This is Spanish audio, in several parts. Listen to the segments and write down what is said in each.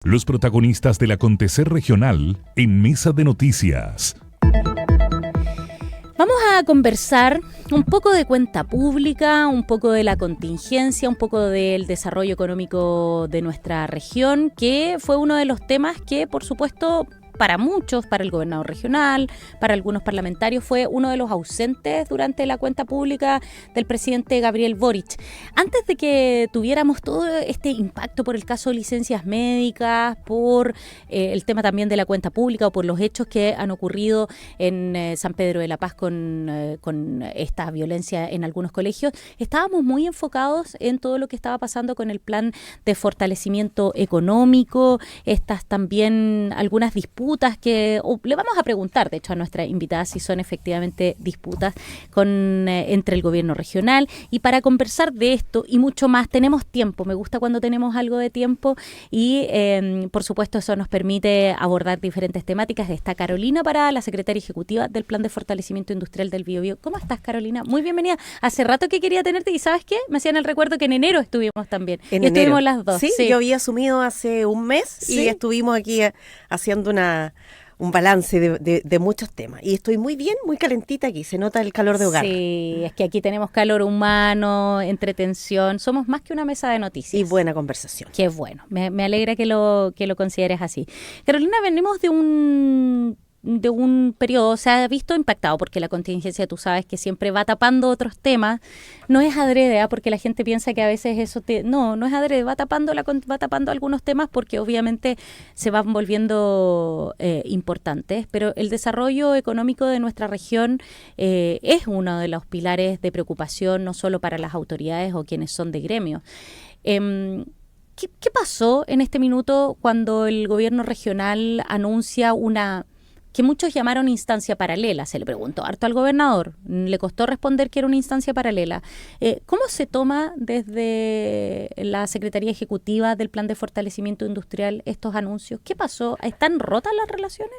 Los protagonistas del acontecer regional en Mesa de Noticias. Vamos a conversar un poco de cuenta pública, un poco de la contingencia, un poco del desarrollo económico de nuestra región, que fue uno de los temas que, por supuesto, para muchos, para el gobernador regional, para algunos parlamentarios, fue uno de los ausentes durante la cuenta pública del presidente Gabriel Boric. Antes de que tuviéramos todo este impacto por el caso de licencias médicas, por el tema también de la cuenta pública o por los hechos que han ocurrido en San Pedro de la Paz con esta violencia en algunos colegios, estábamos muy enfocados en todo lo que estaba pasando con el plan de fortalecimiento económico, estas también algunas disputas que le vamos a preguntar, de hecho, a nuestra invitada si son efectivamente disputas entre el gobierno regional. Y para conversar de esto y mucho más, tenemos tiempo. Me gusta cuando tenemos algo de tiempo y, por supuesto, eso nos permite abordar diferentes temáticas. Está Carolina Parada, la secretaria ejecutiva del Plan de Fortalecimiento Industrial del Biobío. ¿Cómo estás, Carolina? Muy bienvenida. Hace rato que quería tenerte y ¿sabes qué? Me hacían el recuerdo que en enero estuvimos también. Estuvimos las dos. Sí, yo había asumido hace un mes y estuvimos aquí haciendo un balance de muchos temas. Y estoy muy bien, muy calentita aquí. Se nota el calor de hogar. Sí, es que aquí tenemos calor humano, entretención. Somos más que una mesa de noticias. Y buena conversación. Qué bueno. Me alegra que lo consideres así. Carolina, venimos de un periodo, se ha visto impactado porque la contingencia, tú sabes que siempre va tapando otros temas, no es adrede, porque la gente piensa que a veces eso no es adrede, va tapando algunos temas porque obviamente se van volviendo importantes, pero el desarrollo económico de nuestra región es uno de los pilares de preocupación, no solo para las autoridades o quienes son de gremio. ¿Qué pasó en este minuto cuando el gobierno regional anuncia que muchos llamaron instancia paralela? Se le preguntó harto al gobernador, le costó responder que era una instancia paralela. ¿Cómo se toma desde la Secretaría Ejecutiva del Plan de Fortalecimiento Industrial estos anuncios? ¿Qué pasó? ¿Están rotas las relaciones?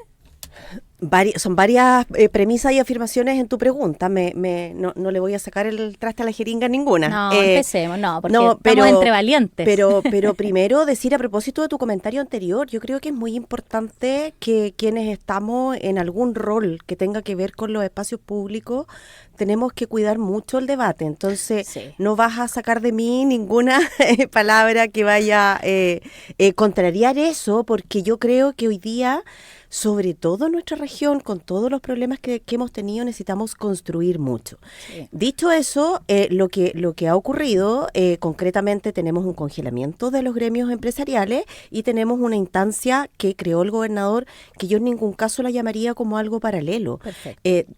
Son varias premisas y afirmaciones en tu pregunta. No le voy a sacar el traste a la jeringa ninguna. No, empecemos, porque estamos entre valientes. Pero primero decir a propósito de tu comentario anterior, yo creo que es muy importante que quienes estamos en algún rol que tenga que ver con los espacios públicos, tenemos que cuidar mucho el debate. Entonces, no vas a sacar de mí ninguna palabra que vaya a contrariar eso, porque yo creo que hoy día, sobre todo en nuestra región, con todos los problemas que hemos tenido, necesitamos construir mucho. Sí. Dicho eso, lo que ha ocurrido, concretamente tenemos un congelamiento de los gremios empresariales y tenemos una instancia que creó el gobernador que yo en ningún caso la llamaría como algo paralelo.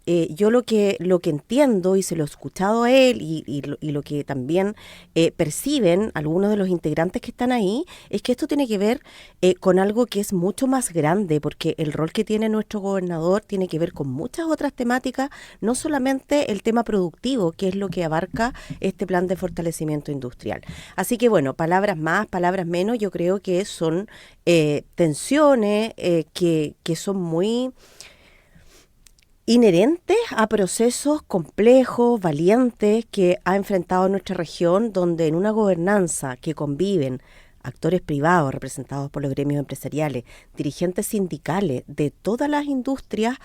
Yo lo que entiendo y se lo he escuchado a él y lo que también perciben algunos de los integrantes que están ahí, es que esto tiene que ver con algo que es mucho más grande, porque el rol que tiene nuestro gobernador tiene que ver con muchas otras temáticas, no solamente el tema productivo, que es lo que abarca este plan de fortalecimiento industrial. Así que bueno, palabras más, palabras menos, yo creo que son tensiones que son muy inherentes a procesos complejos, valientes, que ha enfrentado nuestra región, donde en una gobernanza que conviven actores privados representados por los gremios empresariales, dirigentes sindicales de todas las industrias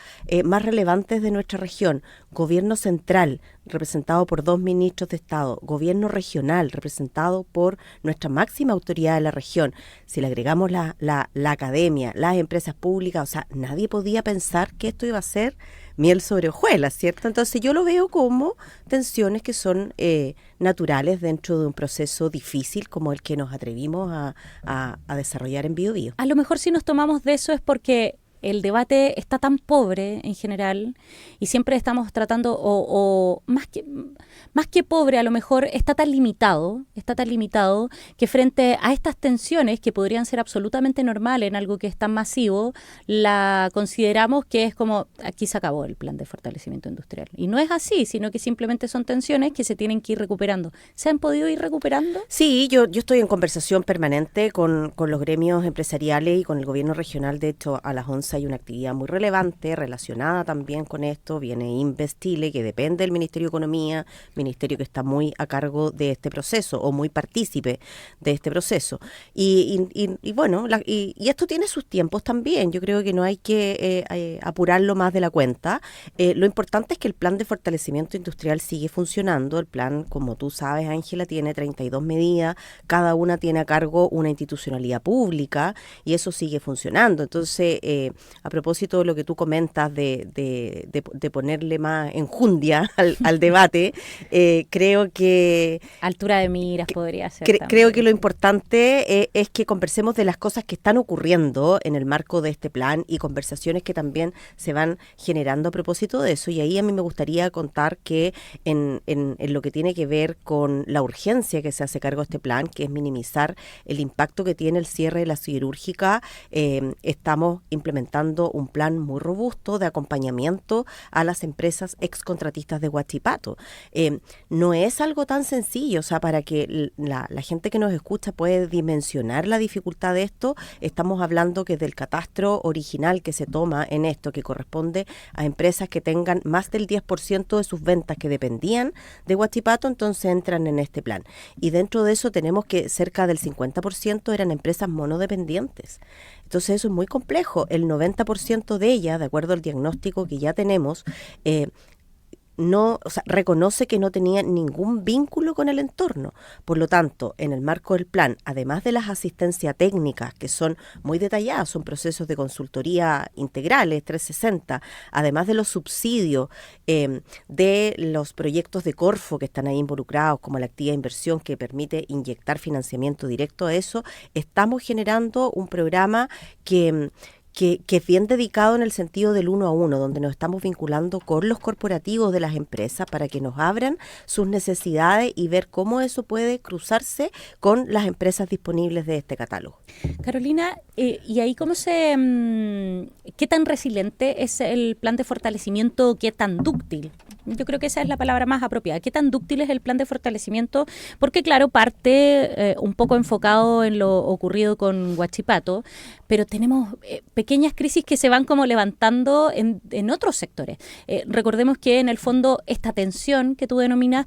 más relevantes de nuestra región, gobierno central representado por 2 ministros de Estado, gobierno regional representado por nuestra máxima autoridad de la región. Si le agregamos la academia, las empresas públicas, o sea, nadie podía pensar que esto iba a ser miel sobre hojuelas, ¿cierto? Entonces yo lo veo como tensiones que son naturales dentro de un proceso difícil como el que nos atrevimos a desarrollar en Biobío. A lo mejor si nos tomamos de eso es porque el debate está tan pobre en general y siempre estamos tratando, o más que pobre, a lo mejor está tan limitado que frente a estas tensiones que podrían ser absolutamente normales en algo que es tan masivo, la consideramos que es como, aquí se acabó el plan de fortalecimiento industrial. Y no es así, sino que simplemente son tensiones que se tienen que ir recuperando. ¿Se han podido ir recuperando? Sí, yo estoy en conversación permanente con los gremios empresariales y con el gobierno regional. De hecho, a las 11 hay una actividad muy relevante relacionada también con esto. Viene Investile, que depende del Ministerio de Economía, ministerio que está muy a cargo de este proceso o muy partícipe de este proceso. Y bueno, y esto tiene sus tiempos también. Yo creo que no hay que apurarlo más de la cuenta. Lo importante es que el plan de fortalecimiento industrial sigue funcionando. El plan, como tú sabes, Ángela, tiene 32 medidas, cada una tiene a cargo una institucionalidad pública y eso sigue funcionando. Entonces, a propósito de lo que tú comentas de ponerle más enjundia al debate, creo que... Altura de miras podría ser. Creo que lo importante es que conversemos de las cosas que están ocurriendo en el marco de este plan y conversaciones que también se van generando a propósito de eso. Y ahí a mí me gustaría contar que en lo que tiene que ver con la urgencia que se hace cargo de este plan, que es minimizar el impacto que tiene el cierre de la siderúrgica, estamos implementando un plan muy robusto de acompañamiento a las empresas excontratistas de Huachipato. No es algo tan sencillo, o sea, para que la gente que nos escucha puede dimensionar la dificultad de esto, estamos hablando que del catastro original que se toma en esto, que corresponde a empresas que tengan más del 10% de sus ventas que dependían de Huachipato, entonces entran en este plan. Y dentro de eso tenemos que cerca del 50% eran empresas monodependientes. Entonces eso es muy complejo. El 90% de ellas, de acuerdo al diagnóstico que ya tenemos, reconoce que no tenía ningún vínculo con el entorno. Por lo tanto, en el marco del plan, además de las asistencias técnicas, que son muy detalladas, son procesos de consultoría integrales, 360, además de los subsidios de los proyectos de Corfo que están ahí involucrados, como la actividad de inversión que permite inyectar financiamiento directo a eso, estamos generando un programa que es bien dedicado en el sentido del 1 a 1, donde nos estamos vinculando con los corporativos de las empresas para que nos abran sus necesidades y ver cómo eso puede cruzarse con las empresas disponibles de este catálogo. Carolina, ¿y ahí qué tan resiliente es el plan de fortalecimiento, qué tan dúctil? Yo creo que esa es la palabra más apropiada. ¿Qué tan dúctil es el plan de fortalecimiento? Porque claro, parte un poco enfocado en lo ocurrido con Huachipato, pero tenemos pequeñas crisis que se van como levantando en otros sectores. Recordemos que en el fondo esta tensión que tú denominas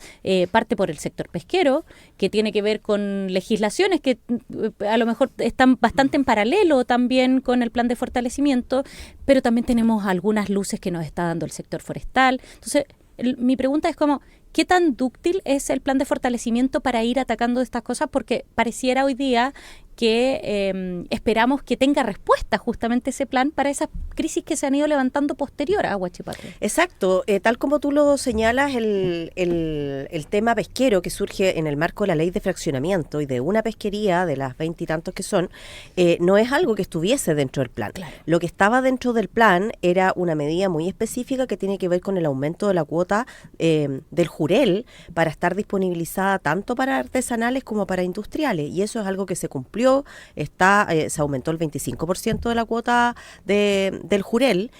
parte por el sector pesquero, que tiene que ver con legislaciones que a lo mejor están bastante en paralelo también con el plan de fortalecimiento, pero también tenemos algunas luces que nos está dando el sector forestal. Entonces, mi pregunta es ¿qué tan dúctil es el plan de fortalecimiento para ir atacando estas cosas? Porque pareciera hoy día que esperamos que tenga respuesta justamente ese plan para esas crisis que se han ido levantando posterior a Huachipato. Exacto, tal como tú lo señalas, el tema pesquero que surge en el marco de la ley de fraccionamiento y de una pesquería de las 20 y tantos que son, no es algo que estuviese dentro del plan. Claro. Lo que estaba dentro del plan era una medida muy específica que tiene que ver con el aumento de la cuota del jurel para estar disponibilizada tanto para artesanales como para industriales, y eso es algo que se cumplió. Se aumentó el 25% de la cuota del jurel,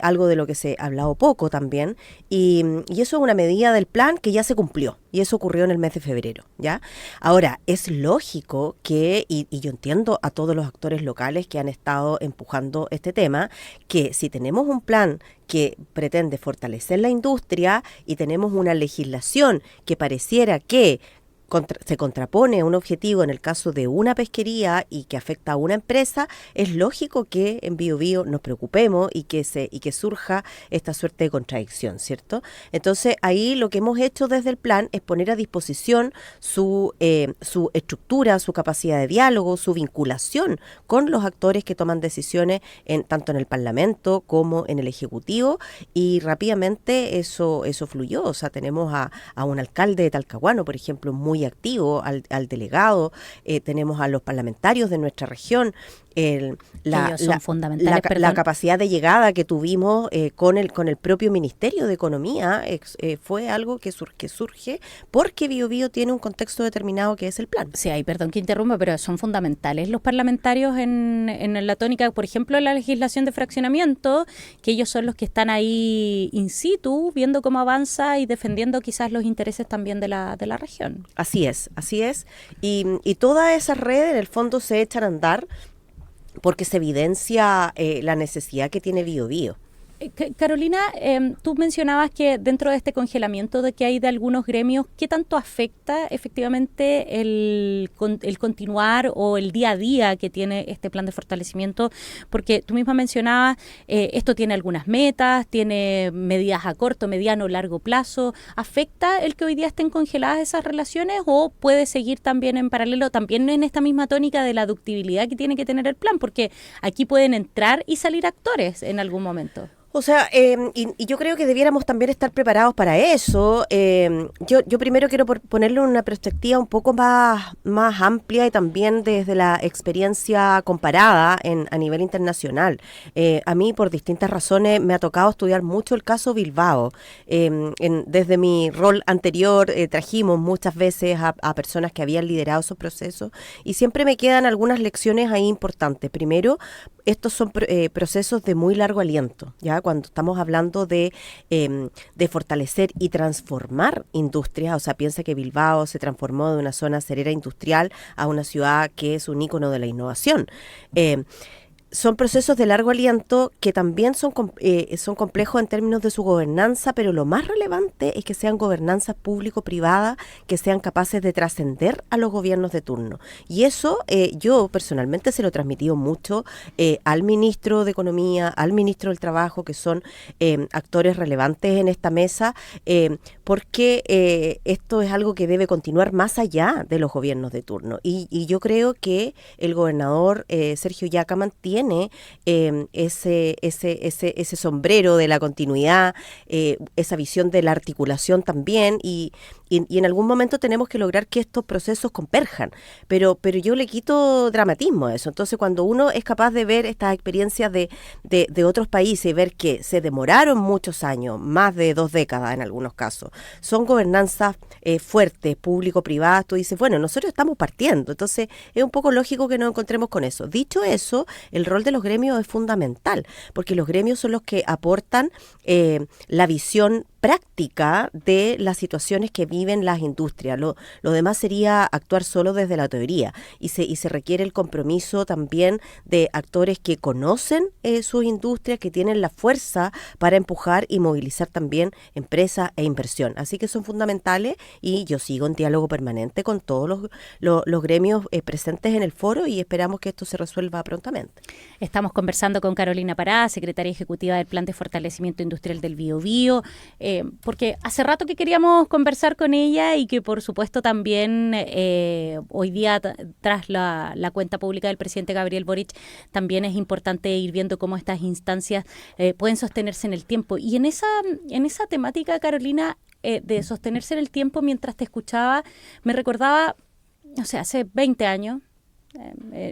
algo de lo que se ha hablado poco también, y eso es una medida del plan que ya se cumplió, y eso ocurrió en el mes de febrero, ¿ya? Ahora, es lógico que, y yo entiendo a todos los actores locales que han estado empujando este tema, que si tenemos un plan que pretende fortalecer la industria y tenemos una legislación que pareciera que se contrapone a un objetivo en el caso de una pesquería y que afecta a una empresa, es lógico que en Biobío nos preocupemos y que surja esta suerte de contradicción, ¿cierto? Entonces ahí lo que hemos hecho desde el plan es poner a disposición su estructura, su capacidad de diálogo, su vinculación con los actores que toman decisiones tanto en el Parlamento como en el Ejecutivo, y rápidamente eso fluyó. O sea, tenemos a un alcalde de Talcahuano, por ejemplo, muy activo, al delegado, tenemos a los parlamentarios de nuestra región, son fundamentales, la capacidad de llegada que tuvimos con el propio Ministerio de Economía fue algo que surge porque Biobío tiene un contexto determinado que es el plan. Sí, perdón que interrumpa, pero son fundamentales los parlamentarios en la tónica, por ejemplo, la legislación de fraccionamiento, que ellos son los que están ahí in situ, viendo cómo avanza y defendiendo quizás los intereses también de la región. Así es. Y todas esas redes en el fondo se echan a andar porque se evidencia la necesidad que tiene Biobío. Carolina, tú mencionabas que dentro de este congelamiento de que hay de algunos gremios, ¿qué tanto afecta efectivamente el continuar o el día a día que tiene este plan de fortalecimiento? Porque tú misma mencionabas, esto tiene algunas metas, tiene medidas a corto, mediano, largo plazo. ¿Afecta el que hoy día estén congeladas esas relaciones o puede seguir también en paralelo, también en esta misma tónica de la ductibilidad que tiene que tener el plan? Porque aquí pueden entrar y salir actores en algún momento. O sea, y yo creo que debiéramos también estar preparados para eso. Yo primero quiero ponerlo en una perspectiva un poco más amplia y también desde la experiencia comparada a nivel internacional. A mí, por distintas razones, me ha tocado estudiar mucho el caso Bilbao. Desde mi rol anterior, trajimos muchas veces a personas que habían liderado esos procesos y siempre me quedan algunas lecciones ahí importantes. Primero, estos son procesos de muy largo aliento, ¿ya? Cuando estamos hablando de fortalecer y transformar industrias, o sea, piensa que Bilbao se transformó de una zona acerera industrial a una ciudad que es un ícono de la innovación. Son procesos de largo aliento que también son complejos en términos de su gobernanza, pero lo más relevante es que sean gobernanzas público-privadas que sean capaces de trascender a los gobiernos de turno. Y eso yo personalmente se lo he transmitido mucho al ministro de Economía, al ministro del Trabajo, que son actores relevantes en esta mesa, porque esto es algo que debe continuar más allá de los gobiernos de turno. Y yo creo que el gobernador Sergio Yacamán tiene ese sombrero de la continuidad, esa visión de la articulación también, y en algún momento tenemos que lograr que estos procesos converjan, pero yo le quito dramatismo a eso. Entonces, cuando uno es capaz de ver estas experiencias de otros países y ver que se demoraron muchos años, más de 2 décadas en algunos casos, son gobernanzas fuertes, público-privadas, tú dices, bueno, nosotros estamos partiendo, entonces es un poco lógico que nos encontremos con eso. Dicho eso, el rol de los gremios es fundamental, porque los gremios son los que aportan la visión práctica de las situaciones que viven las industrias. Lo demás sería actuar solo desde la teoría, y se requiere el compromiso también de actores que conocen sus industrias, que tienen la fuerza para empujar y movilizar también empresas e inversión. Así que son fundamentales, y yo sigo en diálogo permanente con todos los gremios presentes en el foro, y esperamos que esto se resuelva prontamente. Estamos conversando con Carolina Pará, secretaria ejecutiva del Plan de Fortalecimiento Industrial del Biobío, porque hace rato que queríamos conversar con ella, y que por supuesto también hoy día tras la cuenta pública del presidente Gabriel Boric también es importante ir viendo cómo estas instancias pueden sostenerse en el tiempo. Y en esa temática, Carolina, de sostenerse en el tiempo, mientras te escuchaba, me recordaba, o sea, hace 20 años,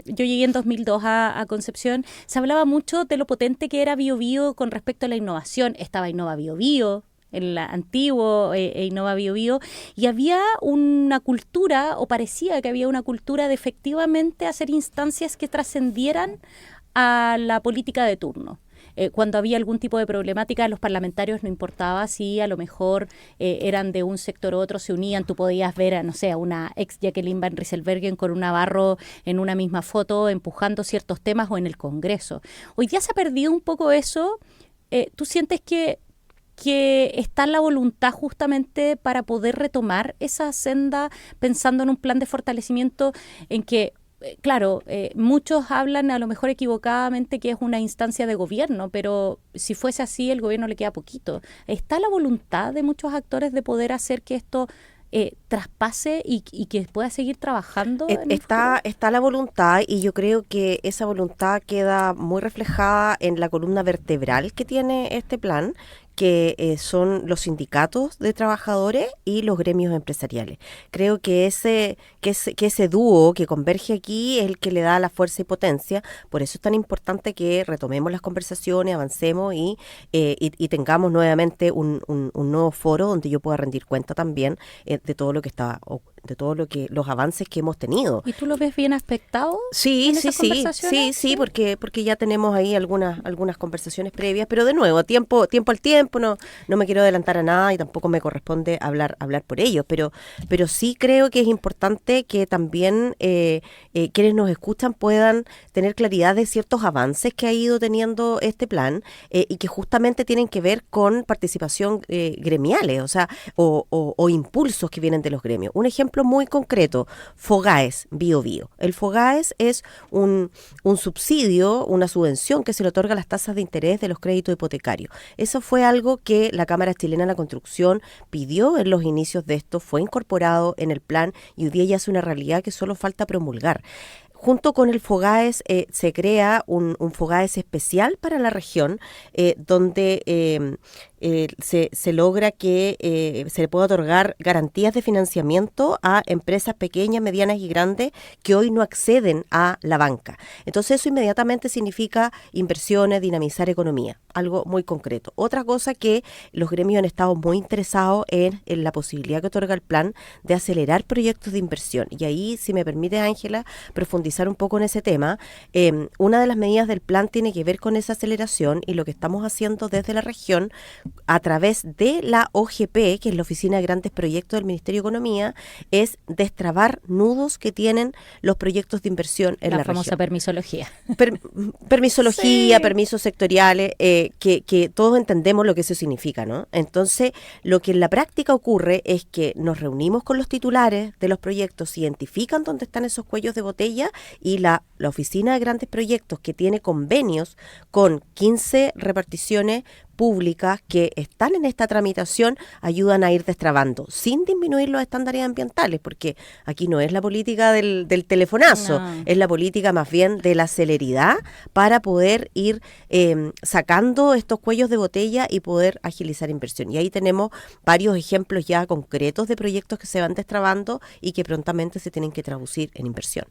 yo llegué en 2002 a Concepción, se hablaba mucho de lo potente que era Biobío con respecto a la innovación. Estaba Innova Biobío, el antiguo Innova Biobío, y había una cultura, o parecía que había una cultura de efectivamente hacer instancias que trascendieran a la política de turno. Cuando había algún tipo de problemática, a los parlamentarios no importaba si a lo mejor eran de un sector u otro, se unían. Tú podías ver a una ex Jacqueline Van Rysselberghen con un Navarro en una misma foto empujando ciertos temas, o en el Congreso. Hoy día se ha perdido un poco eso. ¿Tú sientes que está la voluntad justamente para poder retomar esa senda, pensando en un plan de fortalecimiento en que, claro, muchos hablan a lo mejor equivocadamente que es una instancia de gobierno, pero si fuese así, el gobierno le queda poquito? ¿Está la voluntad de muchos actores de poder hacer que esto traspase y que pueda seguir trabajando? Está la voluntad, y yo creo que esa voluntad queda muy reflejada en la columna vertebral que tiene este plan, que son los sindicatos de trabajadores y los gremios empresariales. Creo que ese dúo que converge aquí es el que le da la fuerza y potencia. Por eso es tan importante que retomemos las conversaciones, avancemos y tengamos nuevamente un nuevo foro donde yo pueda rendir cuenta también de todo lo que está de todo lo que los avances que hemos tenido. ¿Y tú lo ves bien aspectado? Sí, en sí, esas sí, conversaciones? sí, porque ya tenemos ahí algunas conversaciones previas, pero de nuevo, tiempo al tiempo, no me quiero adelantar a nada y tampoco me corresponde hablar por ellos, pero sí creo que es importante que también quienes nos escuchan puedan tener claridad de ciertos avances que ha ido teniendo este plan y que justamente tienen que ver con participación gremiales, o sea, o impulsos que vienen de los gremios. Un ejemplo muy concreto, Fogaes, Bio Bio. El Fogaes es un subsidio, una subvención que se le otorga a las tasas de interés de los créditos hipotecarios. Eso fue algo que la Cámara Chilena de la Construcción pidió en los inicios de esto, fue incorporado en el plan y hoy día ya es una realidad que solo falta promulgar. Junto con el Fogaes se crea un Fogaes especial para la región, donde se logra que se le pueda otorgar garantías de financiamiento a empresas pequeñas, medianas y grandes que hoy no acceden a la banca. Entonces eso inmediatamente significa inversiones, dinamizar economía, algo muy concreto. Otra cosa que los gremios han estado muy interesados en la posibilidad que otorga el plan de acelerar proyectos de inversión. Y ahí, si me permite, Ángela, profundizar un poco en ese tema. Una de las medidas del plan tiene que ver con esa aceleración y lo que estamos haciendo desde la región a través de la OGP, que es la Oficina de Grandes Proyectos del Ministerio de Economía, es destrabar nudos que tienen los proyectos de inversión en la región. La famosa permisología. Permisología, Sí. permisos sectoriales, que todos entendemos lo que eso significa, ¿no? Entonces, lo que en la práctica ocurre es que nos reunimos con los titulares de los proyectos, identifican dónde están esos cuellos de botella y la Oficina de Grandes Proyectos, que tiene convenios con 15 reparticiones públicas que están en esta tramitación, ayudan a ir destrabando sin disminuir los estándares ambientales, porque aquí no es la política del telefonazo, No. es la política más bien de la celeridad para poder ir sacando estos cuellos de botella y poder agilizar inversión. Y ahí tenemos varios ejemplos ya concretos de proyectos que se van destrabando y que prontamente se tienen que traducir en inversión.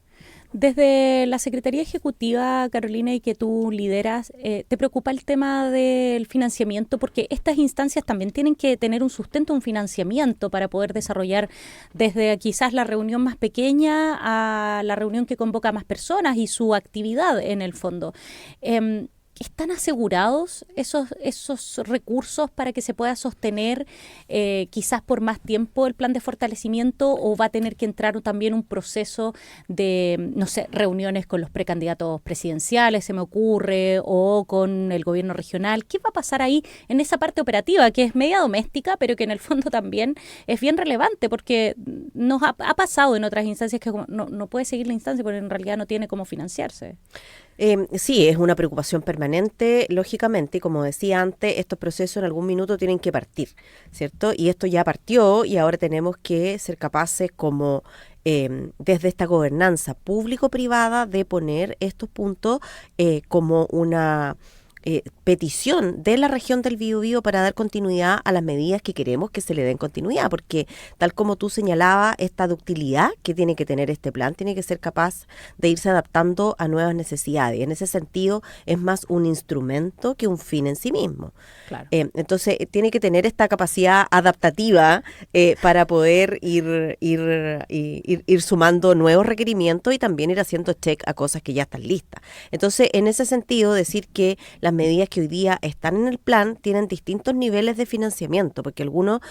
Desde la Secretaría Ejecutiva, Carolina, y que tú lideras, ¿te preocupa el tema del financiamiento? Porque estas instancias también tienen que tener un sustento, un financiamiento para poder desarrollar desde quizás la reunión más pequeña a la reunión que convoca a más personas y su actividad en el fondo. ¿Están asegurados esos recursos para que se pueda sostener quizás por más tiempo el plan de fortalecimiento o va a tener que entrar también un proceso de, no sé, reuniones con los precandidatos presidenciales, se me ocurre, o con el gobierno regional? ¿Qué va a pasar ahí en esa parte operativa que es media doméstica, pero que en el fondo también es bien relevante porque nos ha pasado en otras instancias que no puede seguir la instancia porque en realidad no tiene cómo financiarse? Sí, es una preocupación permanente, lógicamente, y como decía antes, estos procesos en algún minuto tienen que partir, ¿cierto? Y esto ya partió y ahora tenemos que ser capaces como desde esta gobernanza público-privada de poner estos puntos como una petición de la región del Biobío para dar continuidad a las medidas que queremos que se le den continuidad, porque tal como tú señalabas, esta ductilidad que tiene que tener este plan tiene que ser capaz de irse adaptando a nuevas necesidades. En ese sentido, es más un instrumento que un fin en sí mismo. Claro. Entonces, tiene que tener esta capacidad adaptativa para poder ir sumando nuevos requerimientos y también ir haciendo check a cosas que ya están listas. Entonces, en ese sentido, decir que las medidas que hoy día están en el plan tienen distintos niveles de financiamiento, porque algunos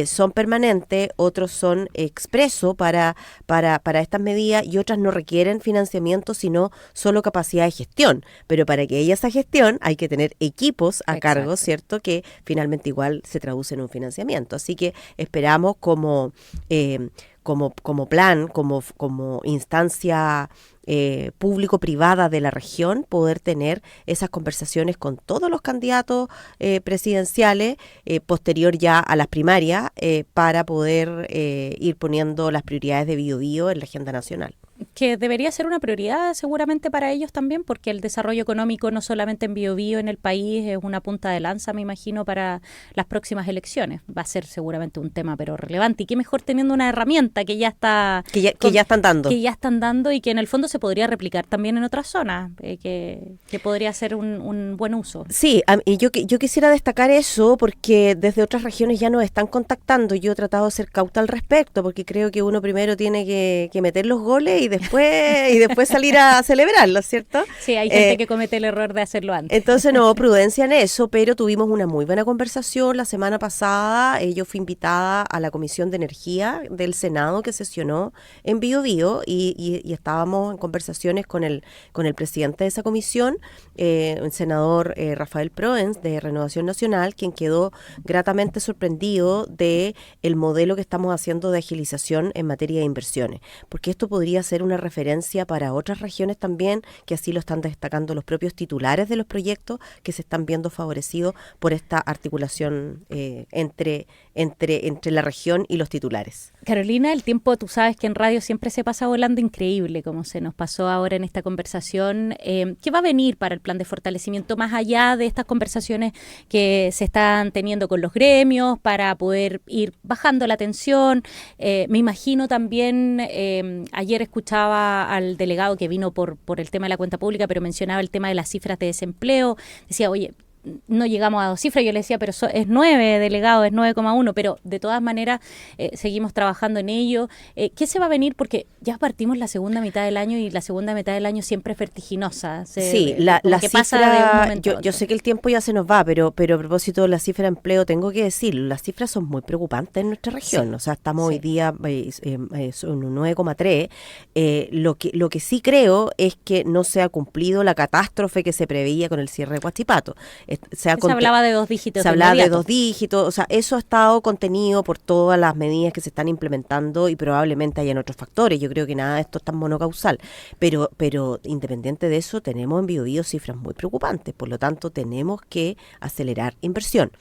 son permanentes, otros son expreso para estas medidas y otras no requieren financiamiento, sino solo capacidad de gestión. Pero para que haya esa gestión hay que tener equipos a cargo, ¿cierto? Que finalmente igual se traduce en un financiamiento. Así que esperamos como plan, como instancia público-privada de la región, poder tener esas conversaciones con todos los candidatos presidenciales, posterior ya a las primarias, para poder ir poniendo las prioridades de Biobío en la agenda nacional. que debería ser una prioridad seguramente para ellos también, porque el desarrollo económico no solamente en Biobío, en el país, es una punta de lanza, me imagino, para las próximas elecciones. Va a ser seguramente un tema, pero relevante. Y qué mejor teniendo una herramienta que ya está... Que ya están dando. Que ya están dando y que en el fondo se podría replicar también en otras zonas, que podría ser un buen uso. Sí, y yo quisiera destacar eso porque desde otras regiones ya nos están contactando. Yo he tratado de ser cauta al respecto porque creo que uno primero tiene que meter los goles y después salir a celebrarlo, ¿cierto? Sí, hay gente que comete el error de hacerlo antes. Entonces no, prudencia en eso, pero tuvimos una muy buena conversación la semana pasada. Yo fui invitada a la Comisión de Energía del Senado que sesionó en Biobío y estábamos en conversaciones con el presidente de esa comisión, el senador Rafael Proens de Renovación Nacional, quien quedó gratamente sorprendido de el modelo que estamos haciendo de agilización en materia de inversiones, porque esto podría ser una referencia para otras regiones también, que así lo están destacando los propios titulares de los proyectos que se están viendo favorecidos por esta articulación entre la región y los titulares. Carolina, el tiempo, tú sabes que en radio siempre se pasa volando increíble, como se nos pasó ahora en esta conversación. ¿Qué va a venir para el plan de fortalecimiento más allá de estas conversaciones que se están teniendo con los gremios para poder ir bajando la tensión? Me imagino también, ayer escuchaba al delegado que vino por el tema de la cuenta pública, pero mencionaba el tema de las cifras de desempleo. Decía, oye, no llegamos a 2 cifras, yo le decía, pero es 9, delegado, es 9,1, pero de todas maneras seguimos trabajando en ello. ¿Qué se va a venir? Porque ya partimos la segunda mitad del año y la segunda mitad del año siempre es vertiginosa. Sí, la cifra, yo sé que el tiempo ya se nos va, pero a propósito de la cifra de empleo, tengo que decirlo, las cifras son muy preocupantes en nuestra región, o sea, estamos hoy día son un 9,3. Lo que sí creo es que no se ha cumplido la catástrofe que se preveía con el cierre de Huachipato. Se hablaba de 2 dígitos. Se hablaba de 2 dígitos, o sea, eso ha estado contenido por todas las medidas que se están implementando y probablemente hayan otros factores. Yo creo que nada de esto es tan monocausal, pero independiente de eso, tenemos en Biobío cifras muy preocupantes, por lo tanto tenemos que acelerar inversión.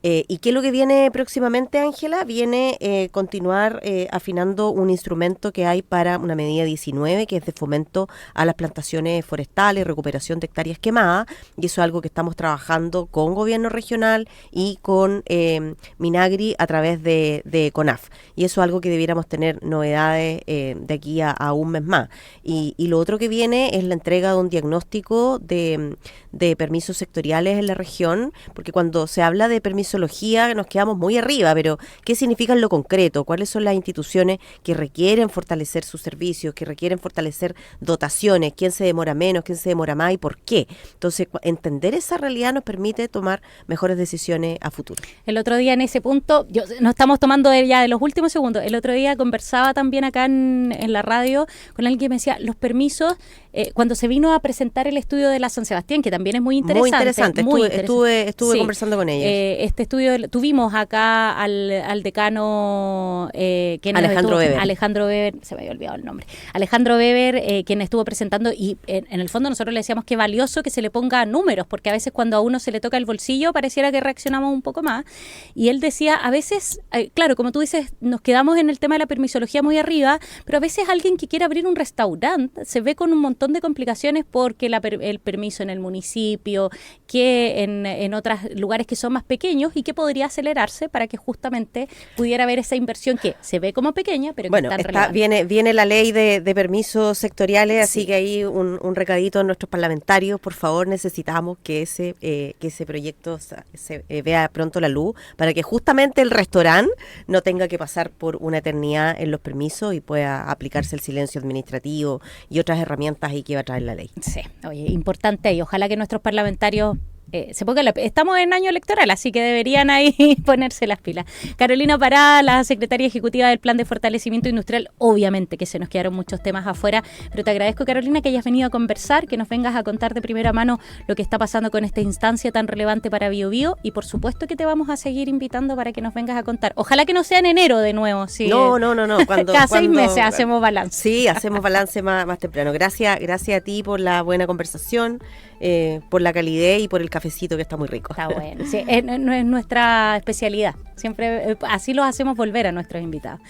¿Y qué es lo que viene próximamente, Ángela? Viene continuar afinando un instrumento que hay para una medida 19, que es de fomento a las plantaciones forestales, recuperación de hectáreas quemadas, y eso es algo que estamos trabajando con gobierno regional y con Minagri a través de CONAF. Y eso es algo que debiéramos tener novedades de aquí a un mes más. Y lo otro que viene es la entrega de un diagnóstico de permisos sectoriales en la región, porque cuando se habla de permisología nos quedamos muy arriba, pero ¿qué significa en lo concreto? ¿Cuáles son las instituciones que requieren fortalecer sus servicios, que requieren fortalecer dotaciones? ¿Quién se demora menos, quién se demora más y por qué? Entonces, entender esa realidad nos permite tomar mejores decisiones a futuro. El otro día en ese punto, nos estamos tomando ya de los últimos segundos, el otro día conversaba también acá en la radio con alguien que me decía, los permisos, cuando se vino a presentar el estudio de la San Sebastián, que también es muy interesante. Estuve conversando con ellos. Este estudio, tuvimos acá al decano Alejandro Weber, se me había olvidado el nombre, Alejandro Weber, quien estuvo presentando, y en el fondo nosotros le decíamos que valioso que se le ponga números, porque a veces cuando a uno se le toca el bolsillo pareciera que reaccionamos un poco más, y él decía, a veces, claro, como tú dices, nos quedamos en el tema de la permisología muy arriba, pero a veces alguien que quiere abrir un restaurante se ve con un montón de complicaciones porque el permiso en el municipio, que en otros lugares que son más pequeños y que podría acelerarse para que justamente pudiera haber esa inversión que se ve como pequeña, pero que es tan relevante. Viene la ley de permisos sectoriales, así que ahí un recadito a nuestros parlamentarios, por favor, necesitamos que ese proyecto se vea pronto la luz, para que justamente el restaurante no tenga que pasar por una eternidad en los permisos y pueda aplicarse el silencio administrativo y otras herramientas ahí que va a traer la ley. Sí, oye, importante, y ojalá que nuestros parlamentarios estamos en año electoral, así que deberían ahí ponerse las pilas. Carolina Pará, la secretaria ejecutiva del Plan de Fortalecimiento Industrial, obviamente que se nos quedaron muchos temas afuera, pero te agradezco, Carolina, que hayas venido a conversar, que nos vengas a contar de primera mano lo que está pasando con esta instancia tan relevante para Biobío, y por supuesto que te vamos a seguir invitando para que nos vengas a contar. Ojalá que no sea en enero de nuevo. ¿Sí? No. Cada 6 meses hacemos balance. Sí, hacemos balance más temprano. Gracias a ti por la buena conversación, por la calidez y por el cafecito que está muy rico. Está bueno. Sí, no es nuestra especialidad. Siempre así los hacemos volver a nuestros invitados.